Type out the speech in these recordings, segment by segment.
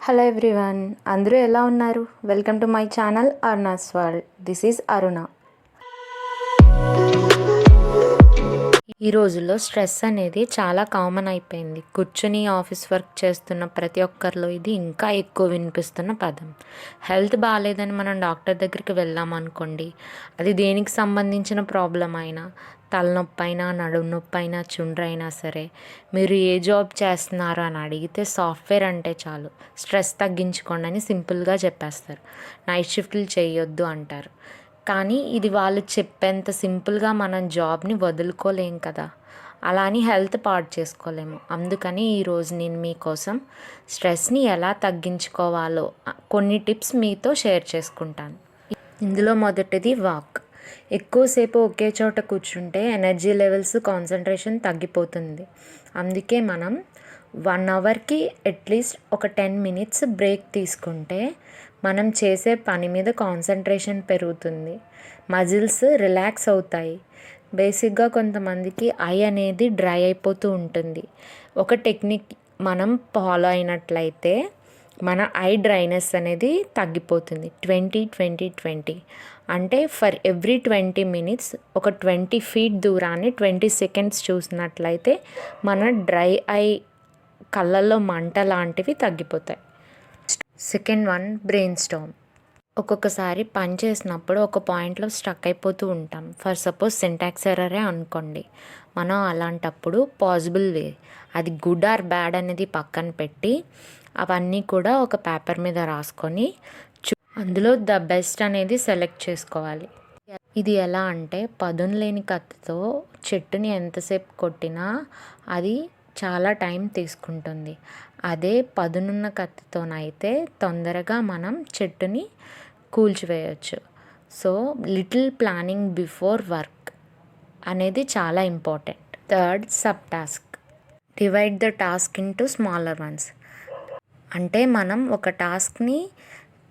Hello everyone, అందరూ ఎలా ఉన్నారు? Welcome to my channel Aruna's world. This is Aruna. ఈ రోజుల్లో స్ట్రెస్ అనేది చాలా కామన్ అయిపోయింది. కూర్చుని ఆఫీస్ వర్క్ చేస్తున్న ప్రతి ఒక్కరిలో ఇది ఇంకా ఎక్కువ వినిపిస్తున్న పదం. హెల్త్ బాగాలేదని మనం డాక్టర్ దగ్గరికి వెళ్ళామనుకోండి, అది దేనికి సంబంధించిన ప్రాబ్లం అయినా, తలనొప్పి అయినా, నడుము నొప్పి అయినా, చుండ్రైనా సరే, మీరు ఏ జాబ్ చేస్తున్నారు అని అడిగితే సాఫ్ట్వేర్ అంటే చాలు, స్ట్రెస్ తగ్గించుకోండి అని సింపుల్గా చెప్పేస్తారు. నైట్ షిఫ్ట్లు చేయొద్దు అంటారు. కానీ ఇది వాళ్ళు చెప్పేంత సింపుల్గా మనం జాబ్ని వదులుకోలేం కదా. అలా అని హెల్త్ పాడు చేసుకోలేము. అందుకని ఈరోజు నేను మీకోసం స్ట్రెస్ని ఎలా తగ్గించుకోవాలో కొన్ని టిప్స్ మీతో షేర్ చేసుకుంటాను. ఇందులో మొదటిది వాక్. ఎక్కువసేపు ఒకే చోట కూర్చుంటే ఎనర్జీ లెవెల్స్, కాన్సన్ట్రేషన్ తగ్గిపోతుంది. అందుకే మనం 1 అవర్కి అట్లీస్ట్ ఒక 10 మినిట్స్ బ్రేక్ తీసుకుంటే మనం చేసే పని మీద కాన్సన్ట్రేషన్ పెరుగుతుంది, మజిల్స్ రిలాక్స్ అవుతాయి. బేసిక్గా కొంతమందికి ఐ అనేది డ్రై అయిపోతూ ఉంటుంది. ఒక టెక్నిక్ మనం ఫాలో అయినట్లయితే మన ఐ డ్రైనెస్ అనేది తగ్గిపోతుంది. 20-20-20 అంటే ఫర్ ఎవ్రీ 20 మినిట్స్ ఒక 20 ఫీట్ దూరాన్ని 20 సెకండ్స్ చూసినట్లయితే మన డ్రై ఐ, కళ్ళల్లో మంట లాంటివి తగ్గిపోతాయి. Second one, brain Storm. ఒక్కొక్కసారి పని చేసినప్పుడు ఒక పాయింట్లో స్టక్ అయిపోతూ ఉంటాం. ఫర్ సపోజ్ సింటాక్స్ ఎర్రరే అనుకోండి. మనం అలాంటప్పుడు పాసిబుల్ వే, అది గుడ్ ఆర్ బ్యాడ్ అనేది పక్కన పెట్టి అవన్నీ కూడా ఒక పేపర్ మీద రాసుకొని అందులో ద బెస్ట్ అనేది సెలెక్ట్ చేసుకోవాలి. ఇది ఎలా అంటే, పదును లేని కత్తితో చెట్టుని ఎంతసేపు కొట్టినా అది చాలా టైం తీసుకుంటుంది. అదే పదునున్న కత్తితోనైతే తొందరగా మనం చెట్టుని కూల్చివేయచ్చు. So little planning before work అనేది చాలా important. Third, sub task. Divide the task into smaller ones. అంటే మనం ఒక టాస్క్ని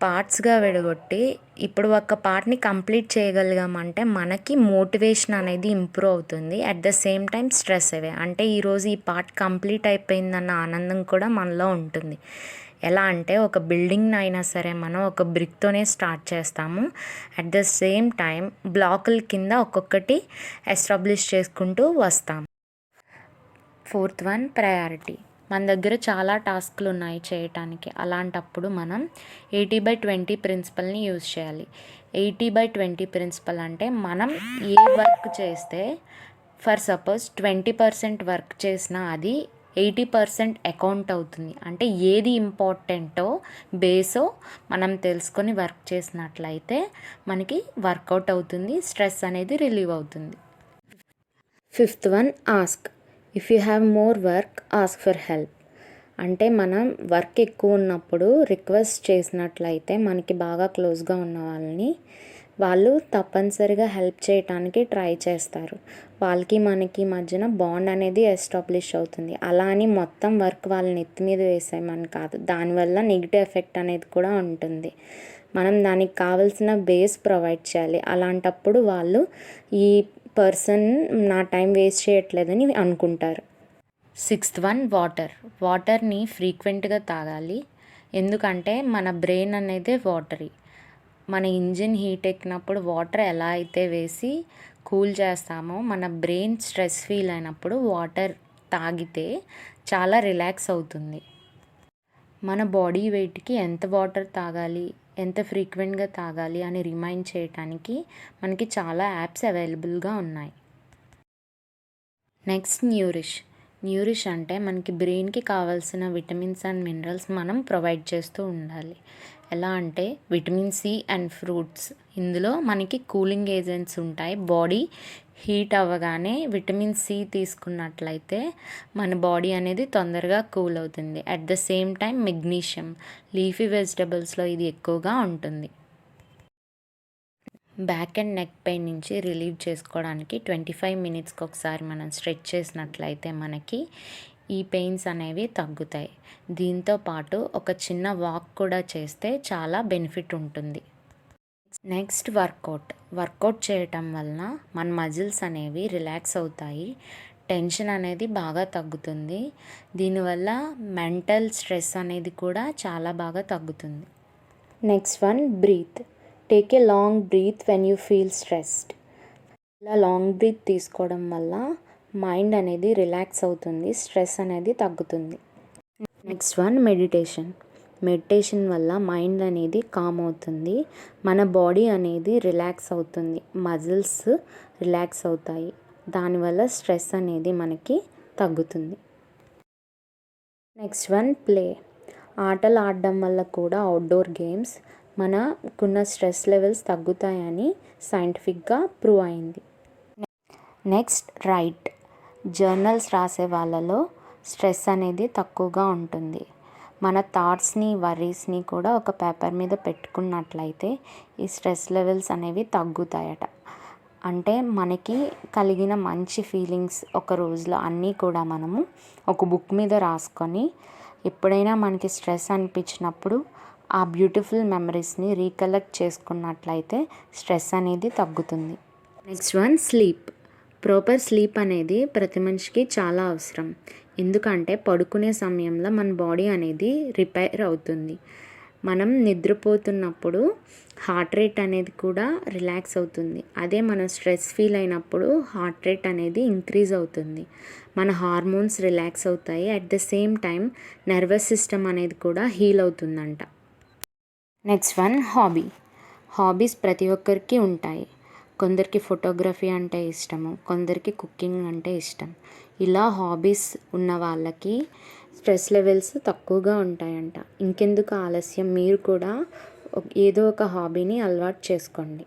పార్ట్స్గా విడగొట్టి ఇప్పుడు ఒక పార్ట్ని కంప్లీట్ చేయగలిగామంటే మనకి మోటివేషన్ అనేది ఇంప్రూవ్ అవుతుంది. At the same time stress away, అంటే ఈరోజు ఈ పార్ట్ కంప్లీట్ అయిపోయిందన్న ఆనందం కూడా మనలో ఉంటుంది. ఎలా అంటే, ఒక బిల్డింగ్ అయినా సరే మనం ఒక బ్రిక్తోనే స్టార్ట్ చేస్తాము. అట్ ద సేమ్ టైం బ్లాకుల కింద ఒక్కొక్కటి ఎస్టాబ్లిష్ చేసుకుంటూ వస్తాం. Fourth one, priority. మన దగ్గర చాలా టాస్క్లు ఉన్నాయి చేయటానికి. అలాంటప్పుడు మనం 80/20 ప్రిన్సిపల్ని యూజ్ చేయాలి. 80/20 ప్రిన్సిపల్ అంటే మనం ఏ వర్క్ చేస్తే, ఫర్ సపోజ్ 20% వర్క్ చేసినా అది 80% అకౌంట్ అవుతుంది. అంటే ఏది ఇంపార్టెంటో బేసో మనం తెలుసుకొని వర్క్ చేసినట్లయితే మనకి వర్కౌట్ అవుతుంది, స్ట్రెస్ అనేది రిలీవ్ అవుతుంది. Fifth one, ask. If you have more work, ask for help. అంటే మనం వర్క్ ఎక్కువ ఉన్నప్పుడు రిక్వెస్ట్ చేసినట్లయితే మనకి బాగా క్లోజ్గా ఉన్న వాళ్ళు తప్పనిసరిగా హెల్ప్ చేయటానికి ట్రై చేస్తారు. వాళ్ళకి మనకి మధ్యన బాండ్ అనేది ఎస్టాబ్లిష్ అవుతుంది. అలా అని మొత్తం వర్క్ వాళ్ళని ఎత్తి మీద వేసేయమని కాదు, దానివల్ల నెగిటివ్ ఎఫెక్ట్ అనేది కూడా ఉంటుంది. మనం దానికి కావాల్సిన బేస్ ప్రొవైడ్ చేయాలి. అలాంటప్పుడు వాళ్ళు ఈ పర్సన్ నా టైం వేస్ట్ చేయట్లేదని అనుకుంటారు. Sixth one, water. వాటర్ని ఫ్రీక్వెంట్గా తాగాలి. ఎందుకంటే మన బ్రెయిన్ అనేది వాటరీ. మన ఇంజిన్ హీట్ ఎక్కినప్పుడు వాటర్ ఎలా అయితే వేసి కూల్ చేస్తామో, మన బ్రెయిన్ స్ట్రెస్ ఫీల్ అయినప్పుడు వాటర్ తాగితే చాలా రిలాక్స్ అవుతుంది. మన బాడీ వెయిట్కి ఎంత వాటర్ తాగాలి, ఎంత ఫ్రీక్వెంట్గా తాగాలి అని రిమైండ్ చేయడానికి మనకి చాలా యాప్స్ అవైలబుల్గా ఉన్నాయి. నెక్స్ట్, న్యూరిష్ అంటే మనకి బ్రెయిన్కి కావాల్సిన విటమిన్స్ అండ్ మినరల్స్ మనం ప్రొవైడ్ చేస్తూ ఉండాలి. ఎలా అంటే, విటమిన్ సి అండ్ ఫ్రూట్స్. ఇందులో మనకి కూలింగ్ ఏజెంట్స్ ఉంటాయి. బాడీ హీట్ అవ్వగానే విటమిన్ సి తీసుకున్నట్లయితే మన బాడీ అనేది తొందరగా కూల్ అవుతుంది. At the same time magnesium, leafy వెజిటబుల్స్లో ఇది ఎక్కువగా ఉంటుంది. బ్యాక్ అండ్ నెక్ పెయిన్ నుంచి రిలీవ్ చేసుకోవడానికి 25 మినిట్స్కి ఒకసారి మనం స్ట్రెచ్ చేసినట్లయితే మనకి ఈ పెయిన్స్ అనేవి తగ్గుతాయి. దీంతో పాటు ఒక చిన్న వాక్ కూడా చేస్తే చాలా బెనిఫిట్ ఉంటుంది. నెక్స్ట్, వర్కౌట్ చేయటం వలన మన మజిల్స్ అనేవి రిలాక్స్ అవుతాయి, టెన్షన్ అనేది బాగా తగ్గుతుంది. దీనివల్ల మెంటల్ స్ట్రెస్ అనేది కూడా చాలా బాగా తగ్గుతుంది. Next one, breath. Take a long breath when you feel stressed. ఇలా లాంగ్ బ్రీత్ తీసుకోవడం వల్ల మైండ్ అనేది రిలాక్స్ అవుతుంది, స్ట్రెస్ అనేది తగ్గుతుంది. Next one, meditation. మెడిటేషన్ వల్ల మైండ్ అనేది కామ్ అవుతుంది, మన బాడీ అనేది రిలాక్స్ అవుతుంది, మజిల్స్ రిలాక్స్ అవుతాయి, దానివల్ల స్ట్రెస్ అనేది మనకి తగ్గుతుంది. Next one, play. ఆటలు ఆడడం వల్ల కూడా అవుట్డోర్ గేమ్స్ మనకున్న స్ట్రెస్ లెవెల్స్ తగ్గుతాయని సైంటిఫిక్గా ప్రూవ్ అయింది. Next, right. జర్నల్స్ రాసే వాళ్ళలో స్ట్రెస్ అనేది తక్కువగా ఉంటుంది. మన థాట్స్ని, వర్రీస్ని కూడా ఒక పేపర్ మీద పెట్టుకున్నట్లయితే ఈ స్ట్రెస్ లెవెల్స్ అనేవి తగ్గుతాయట. అంటే మనకి కలిగిన మంచి ఫీలింగ్స్ ఒక రోజులో అన్నీ కూడా మనము ఒక బుక్ మీద రాసుకొని ఎప్పుడైనా మనకి స్ట్రెస్ అనిపించినప్పుడు ఆ బ్యూటిఫుల్ మెమరీస్ని రీకలెక్ట్ చేసుకున్నట్లయితే స్ట్రెస్ అనేది తగ్గుతుంది. Next one, sleep. Proper sleep అనేది ప్రతి మనిషికి చాలా అవసరం. ఎందుకంటే పడుకునే సమయంలో మన బాడీ అనేది రిపేర్ అవుతుంది. మనం నిద్రపోతున్నప్పుడు హార్ట్ రేట్ అనేది కూడా రిలాక్స్ అవుతుంది. అదే మనం స్ట్రెస్ ఫీల్ అయినప్పుడు హార్ట్ రేట్ అనేది ఇంక్రీజ్ అవుతుంది, మన హార్మోన్స్ రిలాక్స్ అవుతాయి. At the same time nervous system అనేది కూడా హీల్ అవుతుందంట. Next one, hobby. హాబీస్ ప్రతి ఒక్కరికి ఉంటాయి. కొందరికి ఫోటోగ్రఫీ అంటే ఇష్టము, కొందరికి కుకింగ్ అంటే ఇష్టం. ఇలా హాబీస్ ఉన్న వాళ్ళకి స్ట్రెస్ లెవెల్స్ తక్కువగా ఉంటాయంట. ఇంకెందుకు ఆలస్యం, మీరు కూడా ఏదో ఒక హాబీని అలవాటు చేసుకోండి.